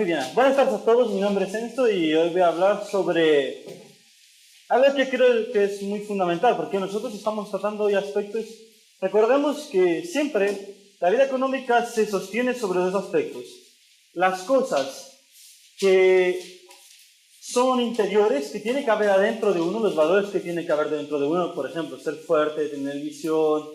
Muy bien, buenas tardes a todos, mi nombre es Enzo y hoy voy a hablar sobre algo que creo que es muy fundamental, porque nosotros estamos tratando hoy aspectos. Recordemos que siempre la vida económica se sostiene sobre dos aspectos: las cosas que son interiores, que tiene que haber adentro de uno, los valores que tiene que haber dentro de uno, por ejemplo, ser fuerte, tener visión,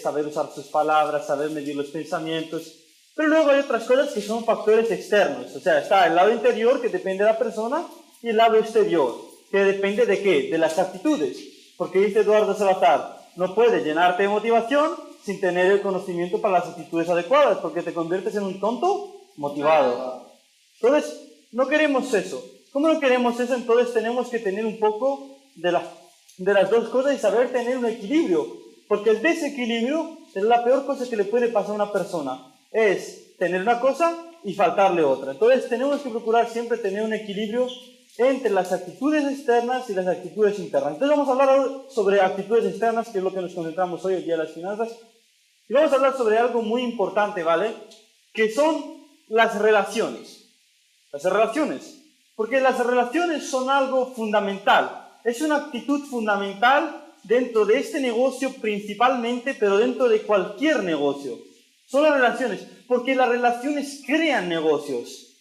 saber usar sus palabras, saber medir los pensamientos. Pero luego hay otras cosas que son factores externos, o sea, está el lado interior, que depende de la persona, y el lado exterior, que depende de ¿qué? De las actitudes. Porque dice Eduardo Salazar, no puedes llenarte de motivación sin tener el conocimiento para las actitudes adecuadas, porque te conviertes en un tonto motivado. Entonces, no queremos eso. ¿Cómo no queremos eso? Entonces tenemos que tener un poco de las dos cosas y saber tener un equilibrio, porque el desequilibrio es la peor cosa que le puede pasar a una persona. Es tener una cosa y faltarle otra. Entonces tenemos que procurar siempre tener un equilibrio entre las actitudes externas y las actitudes internas. Entonces vamos a hablar ahora sobre actitudes externas, que es lo que nos concentramos hoy, el día de las finanzas. Y vamos a hablar sobre algo muy importante, ¿vale? Que son las relaciones. Las relaciones. Porque las relaciones son algo fundamental. Es una actitud fundamental dentro de este negocio principalmente, pero dentro de cualquier negocio. Son las relaciones, porque las relaciones crean negocios.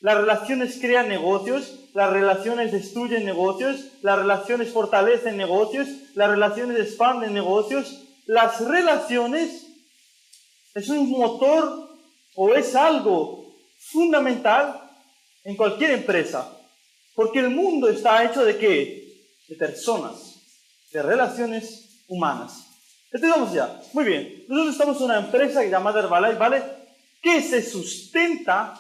Las relaciones crean negocios, las relaciones destruyen negocios, las relaciones fortalecen negocios, las relaciones expanden negocios. Las relaciones es un motor o es algo fundamental en cualquier empresa, porque el mundo está hecho ¿de qué? De personas, de relaciones humanas. Entonces vamos ya. Muy bien. Nosotros estamos en una empresa llamada Herbalife, ¿vale? Que se sustenta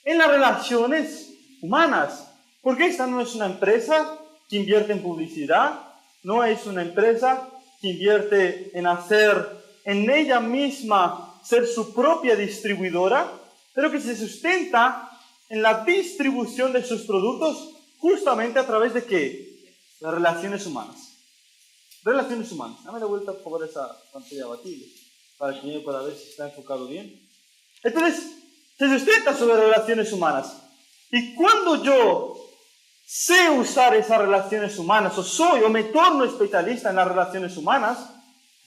en las relaciones humanas. Porque esta no es una empresa que invierte en publicidad, no es una empresa que invierte en hacer en ella misma, ser su propia distribuidora, pero que se sustenta en la distribución de sus productos justamente a través de ¿qué? Las relaciones humanas. Relaciones humanas. Dame la vuelta por favor esa pantalla abatible para que yo pueda ver si está enfocado bien. Entonces, se sustenta sobre relaciones humanas. Y cuando yo sé usar esas relaciones humanas, o me torno especialista en las relaciones humanas,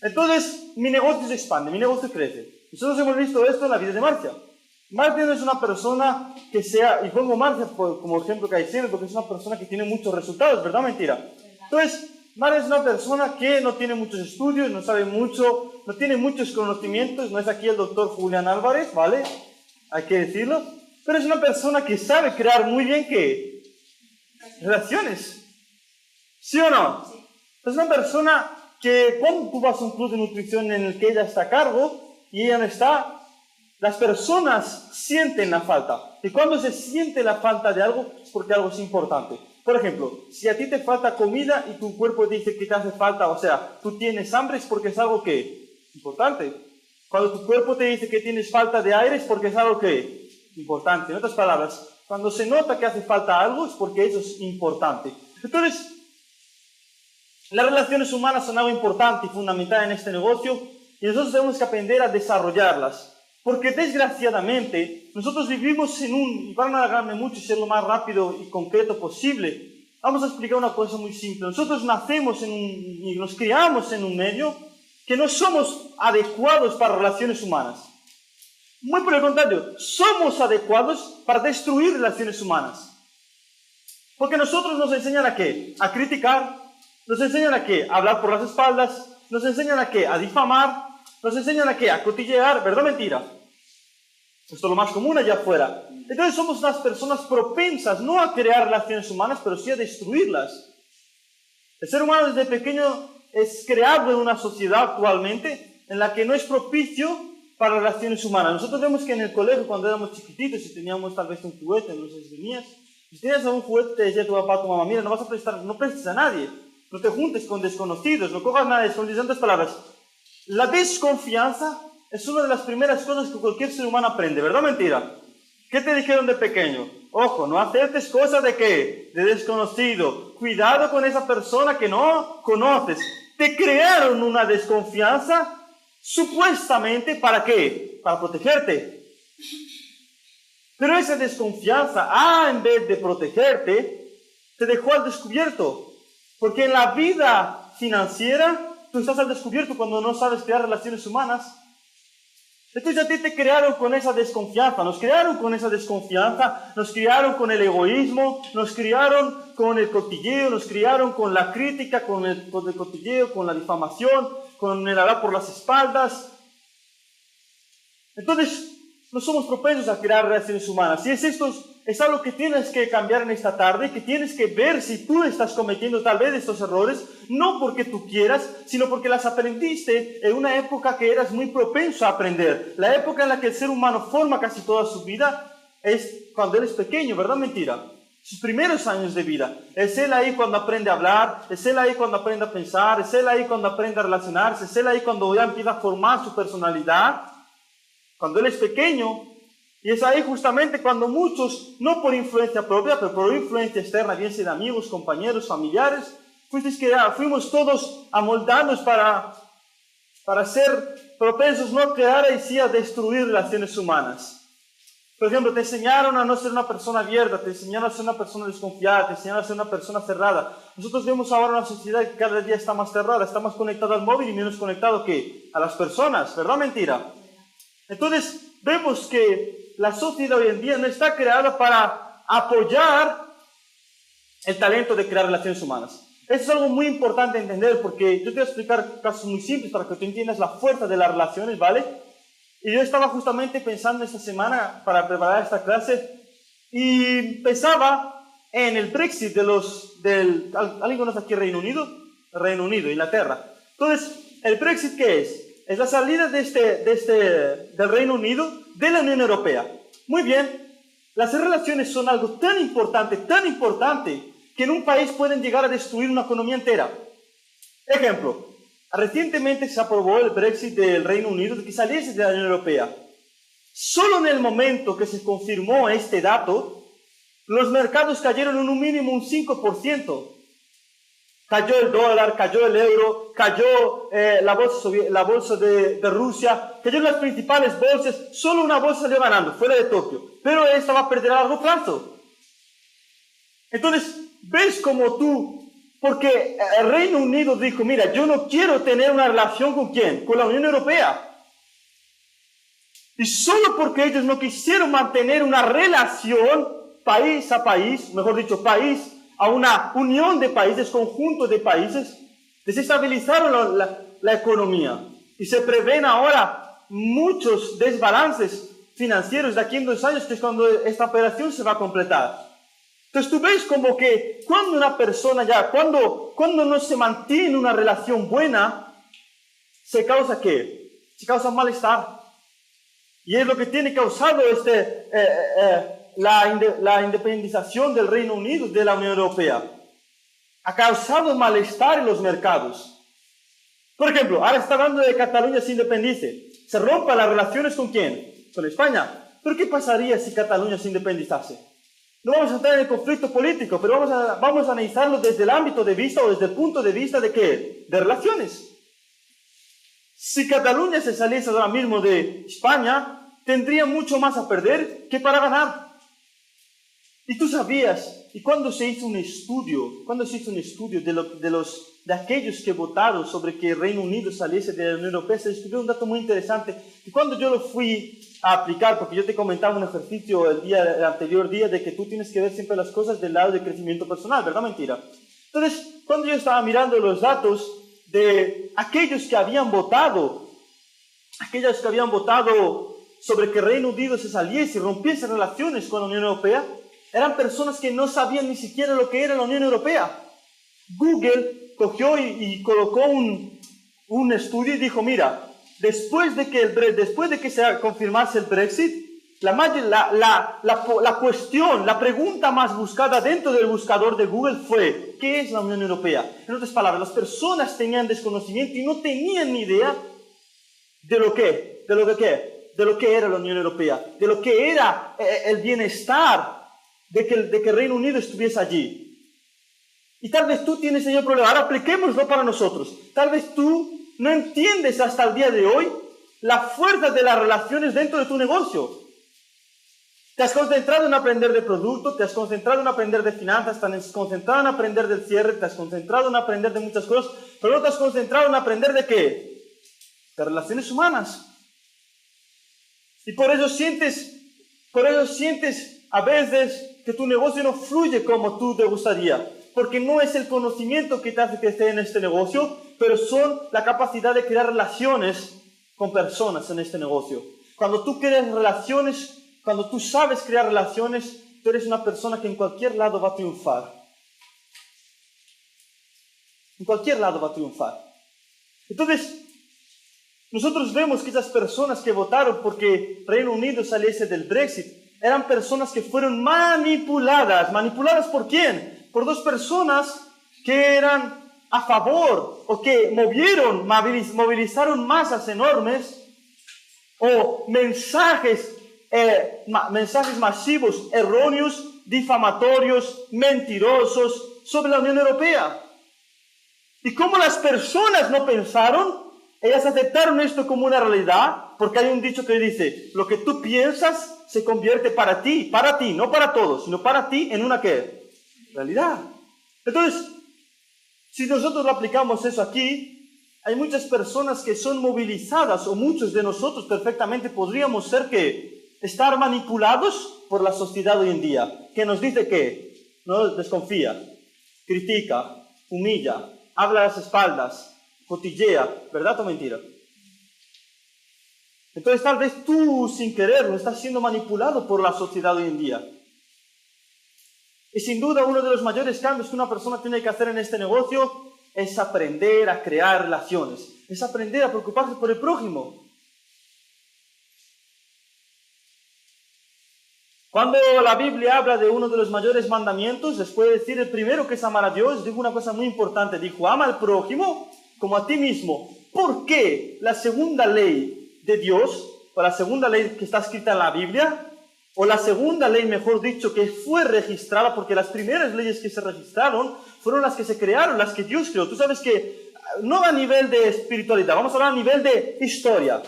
entonces mi negocio se expande, mi negocio crece. Nosotros hemos visto esto en la vida de Marcia. Marcia no es una persona que sea, y pongo Marcia como ejemplo que hay siempre, porque es una persona que tiene muchos resultados, ¿verdad o mentira? Entonces, Marcia es una persona que no tiene muchos estudios, no sabe mucho, no tiene muchos conocimientos, no es aquí el doctor Julián Álvarez, ¿vale? Hay que decirlo, pero es una persona que sabe crear muy bien, ¿qué? Relaciones. ¿Sí o no? Sí. Es una persona que cuando tú vas a un club de nutrición en el que ella está a cargo y ella no está, las personas sienten la falta. Y cuando se siente la falta de algo, es porque algo es importante. Por ejemplo, si a ti te falta comida y tu cuerpo dice que te hace falta, o sea, tú tienes hambre, es porque es algo que importante. Cuando tu cuerpo te dice que tienes falta de aire, es porque es algo que importante. En otras palabras, cuando se nota que hace falta algo, es porque eso es importante. Entonces, las relaciones humanas son algo importante y fundamental en este negocio, y nosotros tenemos que aprender a desarrollarlas. Porque desgraciadamente, nosotros vivimos y para no alargarme mucho y ser lo más rápido y concreto posible, vamos a explicar una cosa muy simple. Nosotros nacemos y nos criamos en un medio que no somos adecuados para relaciones humanas. Muy por el contrario, somos adecuados para destruir relaciones humanas. Porque nosotros nos enseñan a ¿qué? A criticar, nos enseñan a ¿qué? A hablar por las espaldas, nos enseñan a ¿qué? A difamar, nos enseñan a ¿qué? A cotillear, ¿verdad o mentira? Esto es lo más común allá afuera. Entonces somos unas personas propensas no a crear relaciones humanas, pero sí a destruirlas. El ser humano desde pequeño es creado en una sociedad actualmente en la que no es propicio para relaciones humanas. Nosotros vemos que en el colegio, cuando éramos chiquititos y teníamos tal vez un juguete, no sé si tenías, si tenías algún juguete, te decía tu papá, tu mamá, mira, no vas a prestar, no prestes a nadie, no te juntes con desconocidos, no cojas nada desconocidos. En otras palabras, la desconfianza es una de las primeras cosas que cualquier ser humano aprende, ¿verdad o mentira? ¿Qué te dijeron de pequeño? Ojo, no aceptes cosas de qué, de desconocido. Cuidado con esa persona que no conoces. Te crearon una desconfianza supuestamente ¿para qué? Para protegerte. Pero esa desconfianza, en vez de protegerte, te dejó al descubierto. Porque en la vida financiera, tú estás al descubierto cuando no sabes crear relaciones humanas. Entonces a ti te crearon con esa desconfianza, nos crearon con esa desconfianza, nos criaron con el egoísmo, nos criaron con el cotilleo, nos criaron con la crítica, con el cotilleo, con la difamación, con el hablar por las espaldas. Entonces, no somos propensos a crear relaciones humanas. Y es algo que tienes que cambiar en esta tarde, que tienes que ver si tú estás cometiendo tal vez estos errores, no porque tú quieras, sino porque las aprendiste en una época que eras muy propenso a aprender. La época en la que el ser humano forma casi toda su vida es cuando él es pequeño, ¿verdad? Mentira. Sus primeros años de vida. Es él ahí cuando aprende a hablar, es él ahí cuando aprende a pensar, es él ahí cuando aprende a relacionarse, es él ahí cuando ya empieza a formar su personalidad. Cuando él es pequeño, y es ahí justamente cuando muchos, no por influencia propia, pero por influencia externa, bien sea de amigos, compañeros, familiares, fuimos todos amoldándonos para ser propensos no a crear y sí a destruir relaciones humanas. Por ejemplo, te enseñaron a no ser una persona abierta, te enseñaron a ser una persona desconfiada, te enseñaron a ser una persona cerrada. Nosotros vemos ahora una sociedad que cada día está más cerrada, está más conectada al móvil y menos conectado ¿qué? A las personas, ¿verdad? Mentira. Entonces, vemos que la sociedad hoy en día no está creada para apoyar el talento de crear relaciones humanas. Eso es algo muy importante entender porque yo te voy a explicar casos muy simples para que tú entiendas la fuerza de las relaciones, ¿vale? Y yo estaba justamente pensando esta semana para preparar esta clase y pensaba en el Brexit ¿alguien conoce aquí Reino Unido? Reino Unido, Inglaterra. Entonces, ¿el Brexit qué es? Es la salida del Reino Unido de la Unión Europea. Muy bien, las relaciones son algo tan importante, que en un país pueden llegar a destruir una economía entera. Ejemplo, recientemente se aprobó el Brexit del Reino Unido de que saliese de la Unión Europea. Solo en el momento que se confirmó este dato, los mercados cayeron en un mínimo un 5%. Cayó el dólar, cayó el euro, cayó la bolsa de Rusia, cayó en las principales bolsas, solo una bolsa salió ganando, fuera de Tokio, pero esta va a perder a largo plazo. Entonces, ves como porque el Reino Unido dijo, mira, yo no quiero tener una relación ¿con quién? Con la Unión Europea. Y solo porque ellos no quisieron mantener una relación país a país, mejor dicho, país a una unión de países, conjunto de países, desestabilizaron la economía. Y se prevén ahora muchos desbalances financieros de aquí en 2 años, que es cuando esta operación se va a completar. Entonces tú ves como que cuando una persona cuando no se mantiene una relación buena, ¿se causa qué? Se causa malestar. Y es lo que tiene causado la independización del Reino Unido de la Unión Europea. Ha causado malestar en los mercados. Por ejemplo, ahora está hablando de Cataluña se independice. Se rompan las relaciones ¿con quién? Con España. ¿Pero qué pasaría si Cataluña se independizase? No vamos a entrar en el conflicto político, pero vamos a analizarlo desde el ámbito de vista o desde el punto de vista de ¿qué? De relaciones. Si Cataluña se saliese ahora mismo de España, tendría mucho más a perder que para ganar. Y tú sabías, y cuando se hizo un estudio de aquellos que votaron sobre que el Reino Unido saliese de la Unión Europea, se descubrió un dato muy interesante, y cuando yo lo fui a aplicar, porque yo te comentaba un ejercicio el anterior día de que tú tienes que ver siempre las cosas del lado de crecimiento personal, ¿verdad? Mentira. Entonces, cuando yo estaba mirando los datos de aquellos que habían votado sobre que el Reino Unido se saliese y rompiese relaciones con la Unión Europea, eran personas que no sabían ni siquiera lo que era la Unión Europea. Google cogió y colocó un estudio y dijo, mira, después de que se confirmase el Brexit, la pregunta más buscada dentro del buscador de Google fue, ¿qué es la Unión Europea? En otras palabras, las personas tenían desconocimiento y no tenían ni idea de lo que era la Unión Europea, de lo que era el bienestar de que el Reino Unido estuviese allí. Y tal vez tú tienes el problema. Ahora apliquémoslo para nosotros. Tal vez tú no entiendes hasta el día de hoy la fuerza de las relaciones dentro de tu negocio. Te has concentrado en aprender de producto, te has concentrado en aprender de finanzas, te has concentrado en aprender del cierre, te has concentrado en aprender de muchas cosas, pero no te has concentrado en aprender de qué? De relaciones humanas. Y por eso sientes a veces que tu negocio no fluye como tú te gustaría. Porque no es el conocimiento que te hace que esté en este negocio, pero son la capacidad de crear relaciones con personas en este negocio. Cuando tú creas relaciones, cuando tú sabes crear relaciones, tú eres una persona que en cualquier lado va a triunfar. En cualquier lado va a triunfar. Entonces, nosotros vemos que esas personas que votaron porque Reino Unido saliese del Brexit, eran personas que fueron manipuladas. ¿Manipuladas por quién? Por dos personas que eran a favor o que movilizaron masas enormes o mensajes masivos, erróneos, difamatorios, mentirosos sobre la Unión Europea. Y como las personas no pensaron, ellas aceptaron esto como una realidad, porque hay un dicho que dice, lo que tú piensas se convierte para ti, no para todos, sino para ti en una ¿qué? Realidad. Entonces, si nosotros lo aplicamos eso aquí, hay muchas personas que son movilizadas, o muchos de nosotros perfectamente podríamos ser estar manipulados por la sociedad hoy en día, que nos dice que no desconfía, critica, humilla, habla a las espaldas, cotillea, ¿verdad o mentira? Entonces tal vez tú sin quererlo estás siendo manipulado por la sociedad hoy en día. Y sin duda uno de los mayores cambios que una persona tiene que hacer en este negocio es aprender a crear relaciones, es aprender a preocuparse por el prójimo. Cuando la Biblia habla de uno de los mayores mandamientos, después de decir el primero que es amar a Dios, dijo una cosa muy importante, dijo, ama al prójimo como a ti mismo. ¿Por qué la segunda ley de Dios, o la segunda ley que está escrita en la Biblia, o la segunda ley, mejor dicho, que fue registrada, porque las primeras leyes que se registraron fueron las que se crearon, las que Dios creó? Tú sabes que no a nivel de espiritualidad, vamos a hablar a nivel de historia.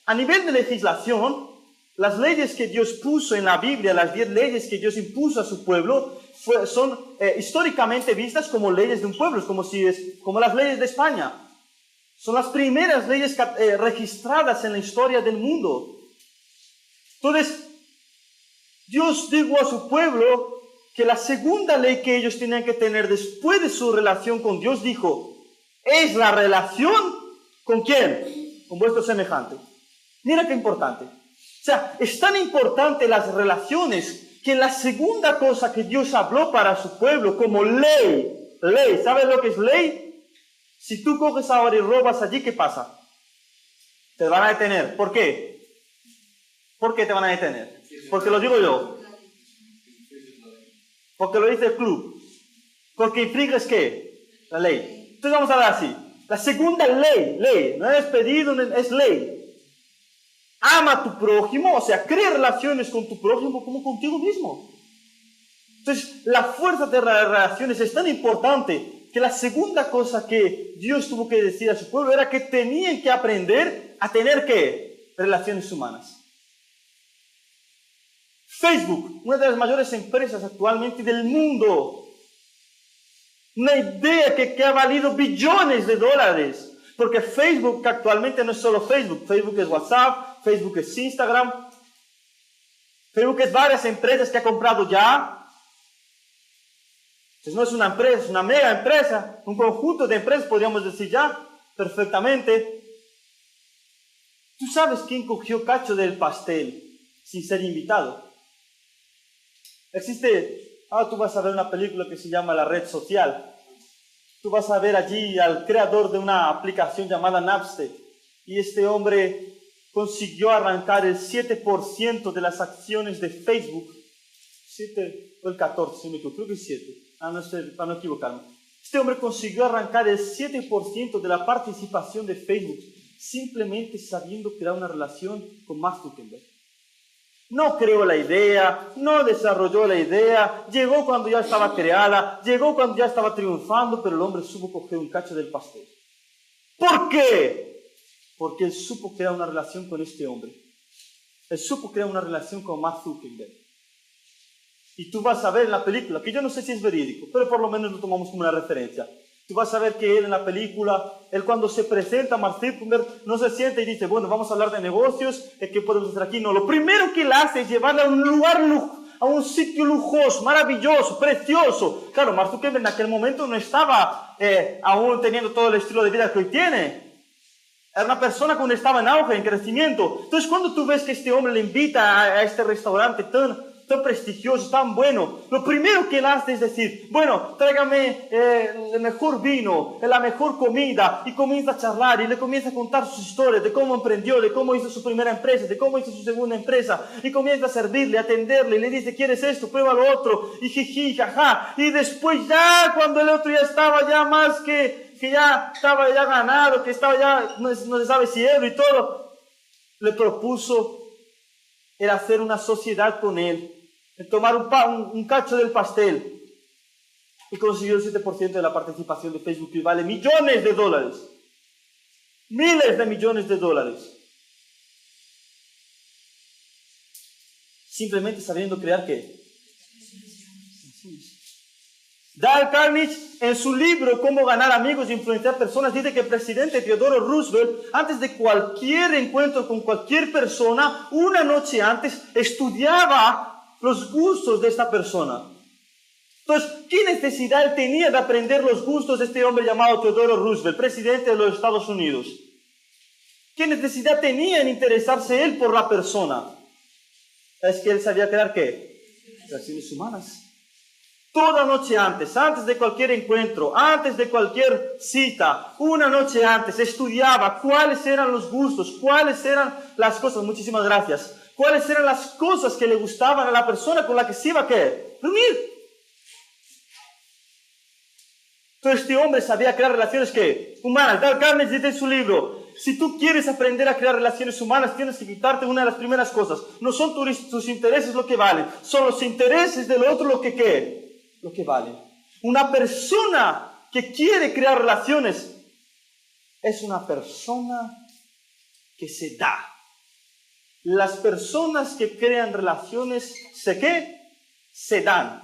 A nivel de legislación, las leyes que Dios puso en la Biblia, las 10 leyes que Dios impuso a su pueblo, son históricamente vistas como leyes de un pueblo, como las leyes de España. Son las primeras leyes registradas en la historia del mundo. Entonces, Dios dijo a su pueblo que la segunda ley que ellos tenían que tener después de su relación con Dios, dijo, es la relación ¿con quién? Con vuestro semejante. Mira qué importante. O sea, es tan importante las relaciones que la segunda cosa que Dios habló para su pueblo como ley, ¿sabes lo que es ley? Si tú coges ahora y robas allí, ¿qué pasa? Te van a detener. ¿Por qué? ¿Por qué te van a detener? Porque lo digo yo. Porque lo dice el club. Porque infringes ¿qué? La ley. Entonces vamos a hablar así. La segunda ley, no es pedido, es ley. Ama a tu prójimo, o sea, crea relaciones con tu prójimo como contigo mismo. Entonces, la fuerza de las relaciones es tan importante que la segunda cosa que Dios tuvo que decir a su pueblo era que tenían que aprender a tener ¿qué? Relaciones humanas. Facebook, una de las mayores empresas actualmente del mundo. Una idea que ha valido billones de dólares. Porque Facebook actualmente no es solo Facebook. Facebook es WhatsApp, Facebook es Instagram. Facebook es varias empresas que ha comprado ya. Entonces no es una empresa, es una mega empresa. Un conjunto de empresas, podríamos decir ya, perfectamente. ¿Tú sabes quién cogió cacho del pastel sin ser invitado? Tú vas a ver una película que se llama La Red Social. Tú vas a ver allí al creador de una aplicación llamada Napster. Y este hombre consiguió arrancar el 7% de las acciones de Facebook. 7 o el 14, si me equivoco, creo que es 7. No sé, para no equivocarme. Este hombre consiguió arrancar el 7% de la participación de Facebook simplemente sabiendo crear una relación con Mark Zuckerberg. No creó la idea, no desarrolló la idea, llegó cuando ya estaba creada, llegó cuando ya estaba triunfando, pero el hombre supo coger un cacho del pastel. ¿Por qué? Porque él supo crear una relación con este hombre. él supo crear una relación con Mark Zuckerberg. Y tú vas a ver en la película, que yo no sé si es verídico, pero por lo menos lo tomamos como una referencia. Tú vas a ver que él en la película, él cuando se presenta a Mark Zuckerberg, no se sienta y dice, bueno, vamos a hablar de negocios, ¿qué podemos hacer aquí? No, lo primero que él hace es llevarle a un lugar, a un sitio lujoso, maravilloso, precioso. Claro, Mark Zuckerberg en aquel momento no estaba aún teniendo todo el estilo de vida que hoy tiene. Era una persona que estaba en auge, en crecimiento. Entonces, cuando tú ves que este hombre le invita a este restaurante tan prestigioso, tan bueno, lo primero que él hace es decir, bueno, tráigame el mejor vino, la mejor comida, y comienza a charlar, y le comienza a contar sus historias de cómo emprendió, de cómo hizo su primera empresa, de cómo hizo su segunda empresa, y comienza a servirle, a atenderle, y le dice, ¿quieres esto? Prueba lo otro, y jiji, jaja, y después ya, cuando el otro ya estaba ya más que ya estaba ya ganado, que estaba ya, no se sabe si ebrio y todo, le propuso el hacer una sociedad con él, el tomar un cacho del pastel, y consiguió el 7% de la participación de Facebook, que vale millones de dólares, miles de millones de dólares, simplemente sabiendo crear ¿qué? Dale Carnegie, en su libro Cómo ganar amigos e influenciar personas, dice que el presidente Theodore Roosevelt, antes de cualquier encuentro con cualquier persona, una noche antes, estudiaba los gustos de esta persona. Entonces, ¿qué necesidad él tenía de aprender los gustos de este hombre llamado Theodore Roosevelt, presidente de los Estados Unidos? ¿Qué necesidad tenía en interesarse él por la persona? Es que él sabía crear ¿qué? Relaciones humanas. Toda noche antes de cualquier encuentro, antes de cualquier cita, una noche antes, estudiaba cuáles eran los gustos, cuáles eran las cosas, muchísimas gracias, cuáles eran las cosas que le gustaban a la persona con la que se iba a reunir. Entonces este hombre sabía crear relaciones humanas. Dale Carnegie dice en su libro, si tú quieres aprender a crear relaciones humanas, tienes que quitarte una de las primeras cosas. No son tus intereses lo que valen, son los intereses del otro lo que vale. Una persona que quiere crear relaciones es una persona que se da. Las personas que crean relaciones se dan.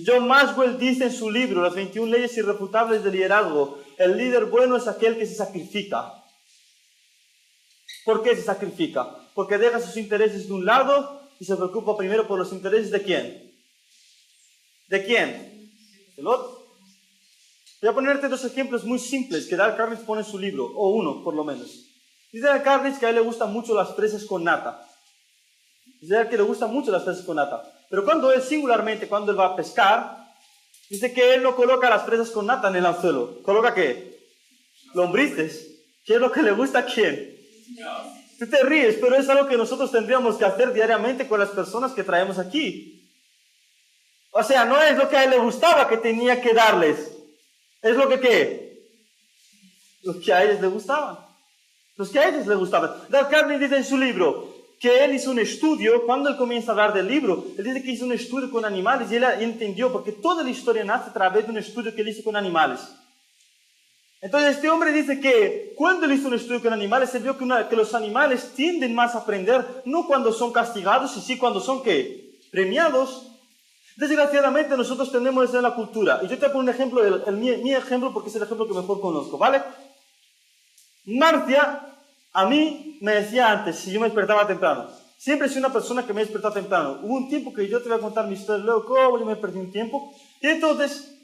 John Maxwell dice en su libro Las 21 leyes irrefutables del liderazgo, el líder bueno es aquel que se sacrifica. ¿Por qué se sacrifica? Porque deja sus intereses de un lado y se preocupa primero por los intereses de ¿quién? ¿De quién? ¿Del otro? Voy a ponerte dos ejemplos muy simples que Dale Carnegie pone en su libro, o uno por lo menos. Dice Dale Carnegie que a él le gustan mucho las fresas con nata. Dice que le gustan mucho las fresas con nata. Pero cuando él va a pescar, dice que él no coloca las fresas con nata en el anzuelo. ¿Coloca qué? Lombrices. ¿Qué es lo que le gusta a quién? Tú te ríes, pero es algo que nosotros tendríamos que hacer diariamente con las personas que traemos aquí. O sea, no es lo que a él le gustaba que tenía que darles. Es lo que los que a ellos le gustaban. Los que a ellos le gustaban. Dale Carnegie dice en su libro que él hizo un estudio, cuando él comienza a hablar del libro, él dice que hizo un estudio con animales y él entendió, porque toda la historia nace a través de un estudio que él hizo con animales. Entonces este hombre dice que cuando él hizo un estudio con animales, se vio que los animales tienden más a aprender, no cuando son castigados, y sí cuando son premiados. Desgraciadamente nosotros tenemos eso en la cultura. Y yo te pongo un ejemplo, mi ejemplo, porque es el ejemplo que mejor conozco, ¿vale? Marcia, a mí me decía antes, si yo me despertaba temprano, siempre soy una persona que me despertaba temprano. Hubo un tiempo que yo te voy a contar mi historia, luego cómo yo me perdí un tiempo. Y entonces,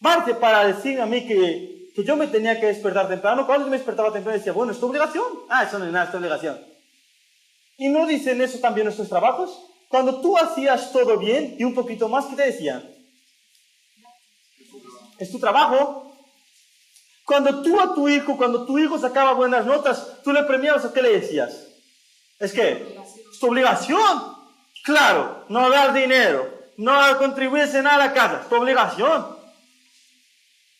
Marcia, para decirme a mí que yo me tenía que despertar temprano, cuando yo me despertaba temprano decía, bueno, ¿es tu obligación? Eso no es nada, es tu obligación. ¿Y no dicen eso también nuestros trabajos? Cuando tú hacías todo bien y un poquito más, ¿qué te decían? Es tu trabajo. Cuando tu hijo sacaba buenas notas, tú le premiabas, ¿o qué le decías? Es tu obligación. Claro, no dar dinero, no contribuirse nada a la casa, es tu obligación.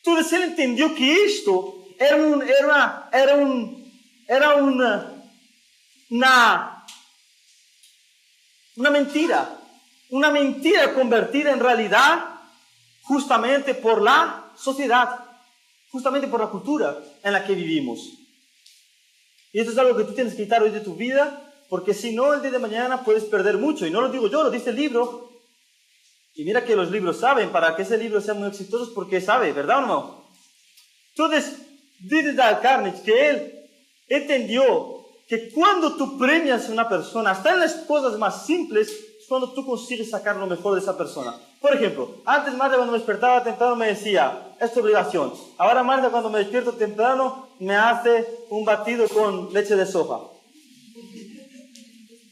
Entonces él entendió que esto era una mentira convertida en realidad justamente por la sociedad, justamente por la cultura en la que vivimos. Y esto es algo que tú tienes que quitar hoy de tu vida porque si no, el día de mañana puedes perder mucho. Y no lo digo yo, lo dice el libro. Y mira que los libros saben, para que ese libro sea muy exitoso, porque sabe, ¿verdad o no? Entonces, dice Dale Carnegie que él entendió que cuando tú premias a una persona, hasta en las cosas más simples, es cuando tú consigues sacar lo mejor de esa persona. Por ejemplo, antes Marta cuando me despertaba temprano me decía, es tu obligación. Ahora Marta cuando me despierto temprano me hace un batido con leche de soja.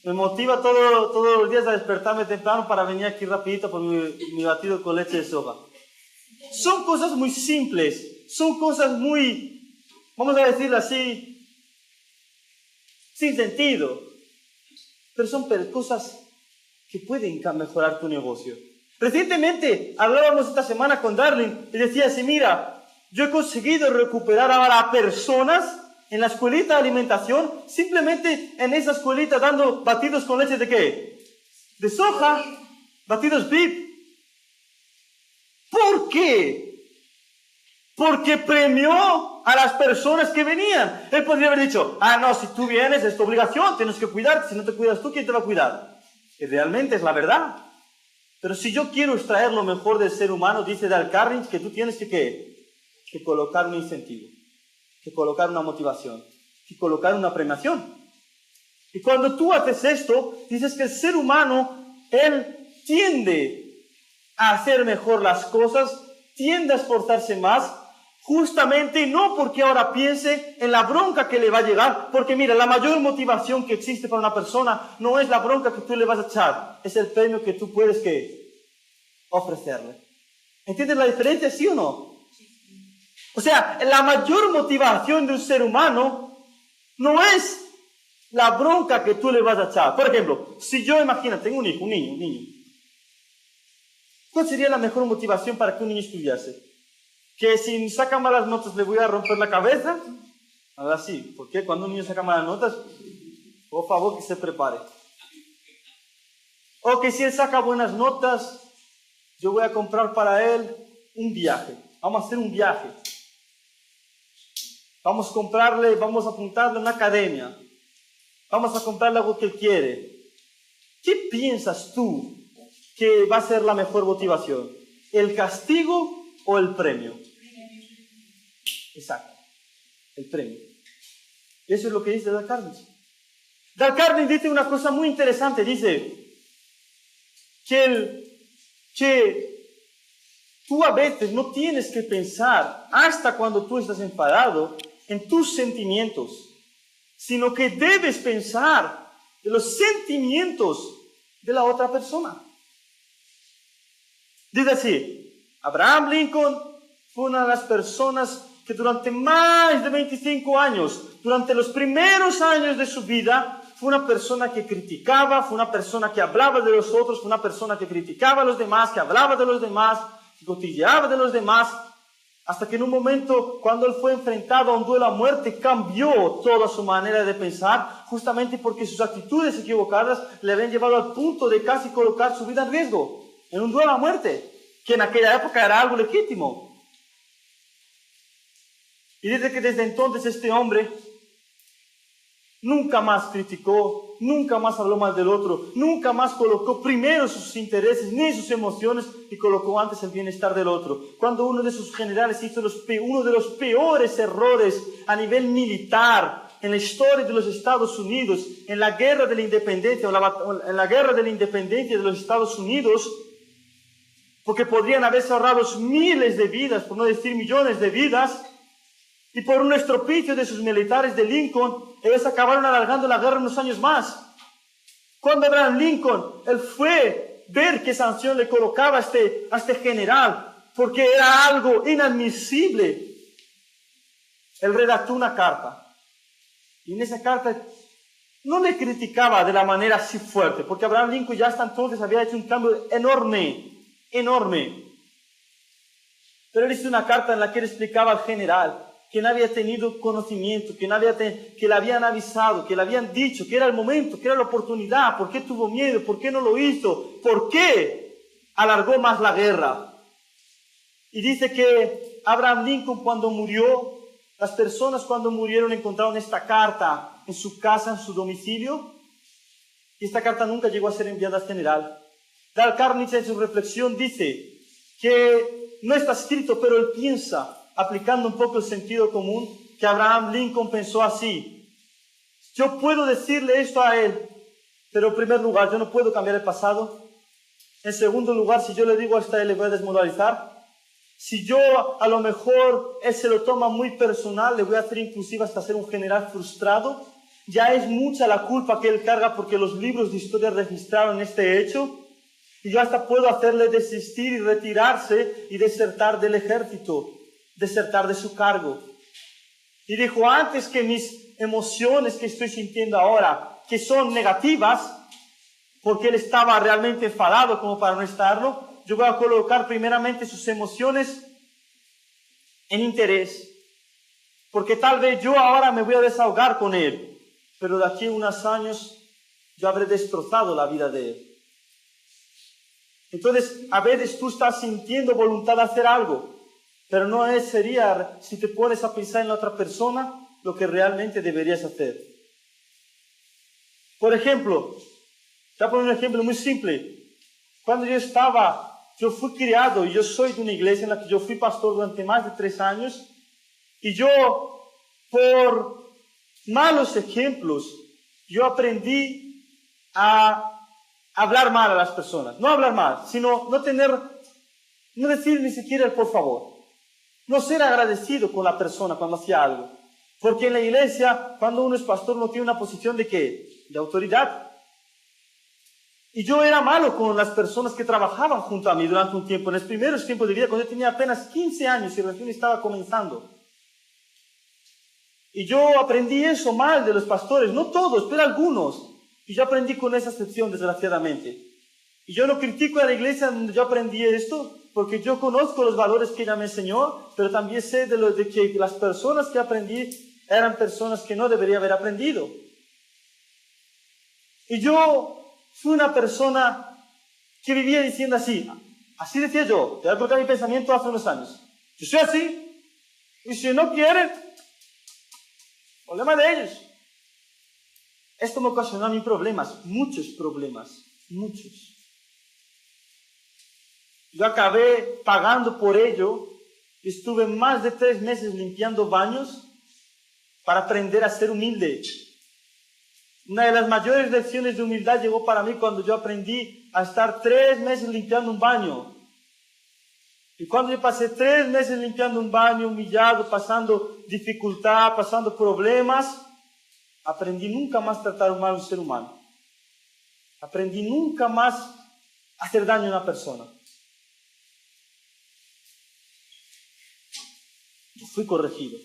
Me motiva todos los días a despertarme temprano para venir aquí rapidito por mi batido con leche de soja. Son cosas muy simples, son cosas muy, vamos a decirlo así, sin sentido, pero son cosas que pueden mejorar tu negocio. Recientemente hablábamos esta semana con Darling y decía así, mira, yo he conseguido recuperar ahora a personas en la escuelita de alimentación, simplemente en esa escuelita dando batidos con leche de ¿qué? De soja, batidos VIP. ¿Por qué? Porque premió a las personas que venían. Él podría haber dicho, no, si tú vienes es tu obligación, tienes que cuidarte, si no te cuidas tú, ¿quién te va a cuidar? Que realmente es la verdad. Pero si yo quiero extraer lo mejor del ser humano, dice Dale Carnegie, que tú tienes que ¿qué? Que colocar un incentivo, que colocar una motivación, que colocar una premiación. Y cuando tú haces esto, dices que el ser humano, él tiende a hacer mejor las cosas, tiende a esforzarse más, justamente no porque ahora piense en la bronca que le va a llegar, porque mira, la mayor motivación que existe para una persona no es la bronca que tú le vas a echar, es el premio que tú puedes ofrecerle. ¿Entiendes la diferencia, sí o no? O sea, la mayor motivación de un ser humano no es la bronca que tú le vas a echar. Por ejemplo, si yo, imagina, tengo un hijo, un niño. ¿Cuál sería la mejor motivación para que un niño estudiase? ¿Que si saca malas notas le voy a romper la cabeza? Ahora sí, porque cuando un niño saca malas notas, por favor que se prepare. O que si él saca buenas notas, yo voy a comprar para él un viaje. Vamos a hacer un viaje. Vamos a comprarle, vamos a apuntarle a una academia. Vamos a comprarle algo que él quiere. ¿Qué piensas tú que va a ser la mejor motivación? ¿El castigo o el premio? Exacto, el premio. Eso es lo que dice Dale Carnegie. Dale Carnegie dice una cosa muy interesante. Dice que tú a veces no tienes que pensar hasta cuando tú estás enfadado en tus sentimientos, sino que debes pensar en los sentimientos de la otra persona. Dice así, Abraham Lincoln fue una de las personas que durante más de 25 años, durante los primeros años de su vida, fue una persona que criticaba, fue una persona que hablaba de los otros, fue una persona que criticaba a los demás, que hablaba de los demás, que cotilleaba de los demás, hasta que en un momento, cuando él fue enfrentado a un duelo a muerte, cambió toda su manera de pensar, justamente porque sus actitudes equivocadas le habían llevado al punto de casi colocar su vida en riesgo, en un duelo a muerte, que en aquella época era algo legítimo. Y dice que desde entonces este hombre nunca más criticó, nunca más habló mal del otro, nunca más colocó primero sus intereses ni sus emociones y colocó antes el bienestar del otro. Cuando uno de sus generales hizo uno de los peores errores a nivel militar en la historia de los Estados Unidos, en la guerra de la independencia, en la guerra de la independencia de los Estados Unidos, porque podrían haberse ahorrado miles de vidas, por no decir millones de vidas, y por un estropicio de sus militares de Lincoln, ellos acabaron alargando la guerra unos años más. Cuando Abraham Lincoln, él fue ver qué sanción le colocaba a este general, porque era algo inadmisible. Él redactó una carta, y en esa carta no le criticaba de la manera así fuerte, porque Abraham Lincoln ya hasta entonces había hecho un cambio enorme. Pero él hizo una carta en la que él explicaba al general que no había tenido conocimiento, que le habían avisado, que le habían dicho que era el momento, que era la oportunidad, por qué tuvo miedo, por qué no lo hizo, por qué alargó más la guerra. Y dice que Abraham Lincoln cuando murió, las personas cuando murieron encontraron esta carta en su casa, en su domicilio, y esta carta nunca llegó a ser enviada al general. Dale Carney en su reflexión dice que no está escrito, pero él piensa, aplicando un poco el sentido común, que Abraham Lincoln pensó así: yo puedo decirle esto a él, pero en primer lugar, yo no puedo cambiar el pasado. En segundo lugar, si yo le digo esto a él, le voy a desmoralizar. Si yo, a lo mejor, él se lo toma muy personal, le voy a hacer inclusive hasta ser un general frustrado. Ya es mucha la culpa que él carga porque los libros de historia registraron este hecho. Y yo hasta puedo hacerle desistir y retirarse y desertar del ejército, desertar de su cargo. Y dijo, antes que mis emociones que estoy sintiendo ahora, que son negativas, porque él estaba realmente enfadado como para no estarlo, yo voy a colocar primeramente sus emociones en interés. Porque tal vez yo ahora me voy a desahogar con él, pero de aquí a unos años yo habré destrozado la vida de él. Entonces, a veces tú estás sintiendo voluntad de hacer algo, pero no sería, si te pones a pensar en la otra persona, lo que realmente deberías hacer. Por ejemplo, te voy a poner un ejemplo muy simple. Cuando yo fui criado, y yo soy de una iglesia en la que yo fui pastor durante más de 3 años, y yo, por malos ejemplos, yo aprendí a hablar mal a las personas. No hablar mal, sino no decir ni siquiera el por favor. No ser agradecido con la persona cuando hacía algo. Porque en la iglesia, cuando uno es pastor, no tiene una posición ¿de qué? De autoridad. Y yo era malo con las personas que trabajaban junto a mí durante un tiempo. En los primeros tiempos de vida, cuando yo tenía apenas 15 años y recién estaba comenzando. Y yo aprendí eso mal de los pastores. No todos, pero algunos. Y yo aprendí con esa excepción, desgraciadamente. Y yo no critico a la iglesia donde yo aprendí esto, porque yo conozco los valores que ella me enseñó, pero también sé de que las personas que aprendí eran personas que no debería haber aprendido. Y yo fui una persona que vivía diciendo así decía yo, te voy a contar mi pensamiento hace unos años. Yo soy así, y si no quieren, problema de ellos. Esto me ocasionó a mí problemas, muchos problemas, muchos. Yo acabé pagando por ello, estuve más de 3 meses limpiando baños para aprender a ser humilde. Una de las mayores lecciones de humildad llegó para mí cuando yo aprendí a estar 3 meses limpiando un baño. Y cuando yo pasé 3 meses limpiando un baño, humillado, pasando dificultad, pasando problemas, aprendí nunca más tratar mal a un ser humano. Aprendí nunca más hacer daño a una persona. Yo fui corregido.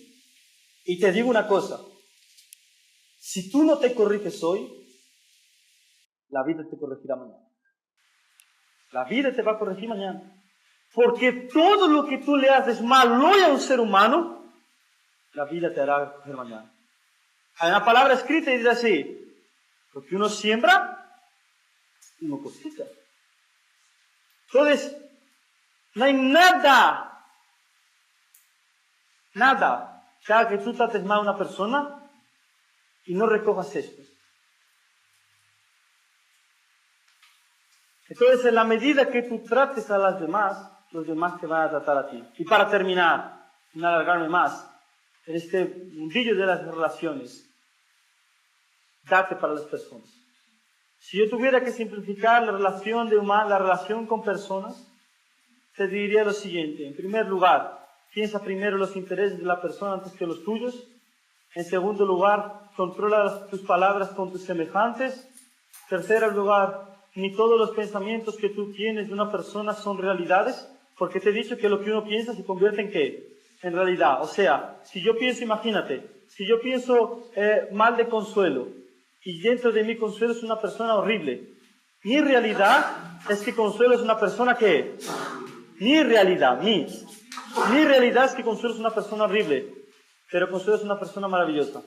Y te digo una cosa. Si tú no te corriges hoy, la vida te corregirá mañana. La vida te va a corregir mañana. Porque todo lo que tú le haces mal hoy a un ser humano, la vida te hará corregir mañana. Hay una palabra escrita y dice así: lo que uno siembra, uno cosecha. Entonces, no hay nada que haga que tú trates mal a una persona y no recojas esto. Entonces, en la medida que tú trates a los demás te van a tratar a ti. Y para terminar, no alargarme más, en este mundillo de las relaciones, date para las personas. Si yo tuviera que simplificar la relación con personas, te diría lo siguiente. En primer lugar, piensa primero los intereses de la persona antes que los tuyos. En segundo lugar, controla tus palabras con tus semejantes. En tercer lugar, ni todos los pensamientos que tú tienes de una persona son realidades, porque te he dicho que lo que uno piensa se convierte en ¿qué? En realidad. O sea, si yo pienso, imagínate, si yo pienso mal de Consuelo, y dentro de mí Consuelo es una persona horrible, mi realidad es que Consuelo es una persona que... Mi realidad es que Consuelo es una persona horrible, pero Consuelo es una persona maravillosa.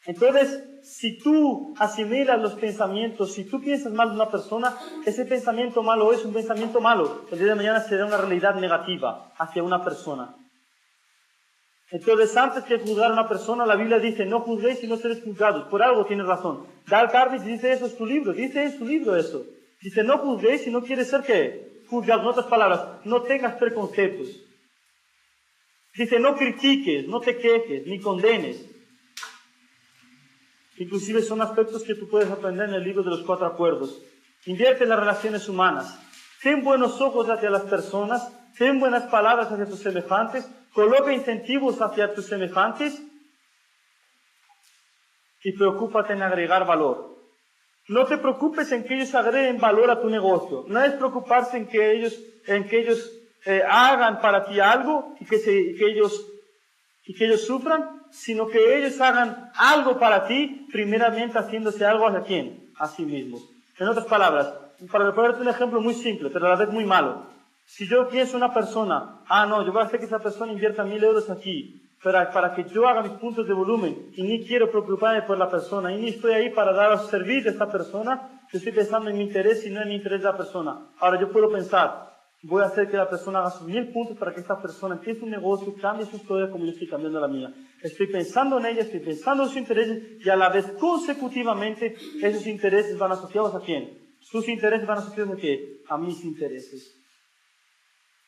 Entonces, si tú asimilas los pensamientos, si tú piensas mal de una persona, ese pensamiento malo es un pensamiento malo. El día de mañana será una realidad negativa hacia una persona. Entonces, antes que juzgar a una persona, la Biblia dice, no juzguéis y no seréis juzgados. Por algo tienes razón. Dale Carnegie dice eso en su libro, dice en su libro eso. Dice, no juzguéis y no quiere ser que juzgados. En otras palabras, no tengas preconceptos. Dice, no critiques, no te quejes, ni condenes. Inclusive son aspectos que tú puedes aprender en el libro de los 4 acuerdos. Invierte en las relaciones humanas. Ten buenos ojos hacia las personas. Ten buenas palabras hacia tus semejantes. Coloca incentivos hacia tus semejantes. Y preocúpate en agregar valor. No te preocupes en que ellos agreguen valor a tu negocio. No es preocuparse en que ellos hagan para ti algo y que ellos sufran, sino que ellos hagan algo para ti, primeramente haciéndose algo hacia quién, a sí mismos. En otras palabras, para ponerte un ejemplo muy simple, pero a la vez muy malo. Si yo pienso en una persona, no, yo voy a hacer que esa persona invierta 1000 euros aquí, para que yo haga mis puntos de volumen, y ni quiero preocuparme por la persona, y ni estoy ahí para dar a servir a esta persona, yo estoy pensando en mi interés y no en el interés de la persona. Ahora yo puedo pensar, voy a hacer que la persona haga sus 1000 puntos para que esta persona empiece un negocio, cambie su historia como yo estoy cambiando la mía. Estoy pensando en ella, estoy pensando en sus intereses, y a la vez consecutivamente esos intereses van asociados a quién. Sus intereses van asociados a qué? A mis intereses.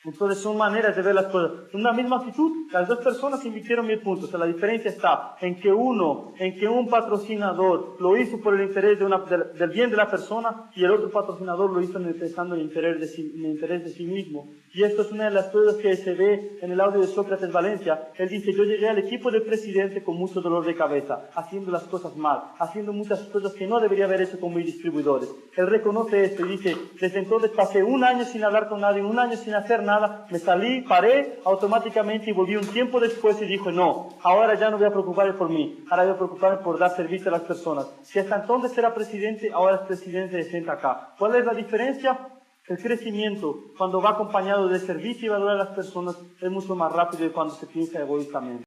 Entonces son maneras de ver las cosas. Una misma actitud, las dos personas invirtieron 1000 puntos. La diferencia está en que un patrocinador lo hizo por el interés del bien de la persona y el otro patrocinador lo hizo pensando en el interés de sí mismo. Y esto es una de las cosas que se ve en el audio de Sócrates Valencia. Él dice, yo llegué al equipo del presidente con mucho dolor de cabeza, haciendo las cosas mal, haciendo muchas cosas que no debería haber hecho con mis distribuidores. Él reconoce esto y dice, desde entonces pasé 1 año sin hablar con nadie, 1 año sin hacer nada, me salí, paré automáticamente y volví un tiempo después y dije, no, ahora ya no voy a preocuparme por mí, ahora voy a preocuparme por dar servicio a las personas. Si hasta entonces era presidente, ahora es presidente de Senta acá. ¿Cuál es la diferencia? El crecimiento, cuando va acompañado de servicio y valor a las personas, es mucho más rápido de cuando se piensa egoístamente.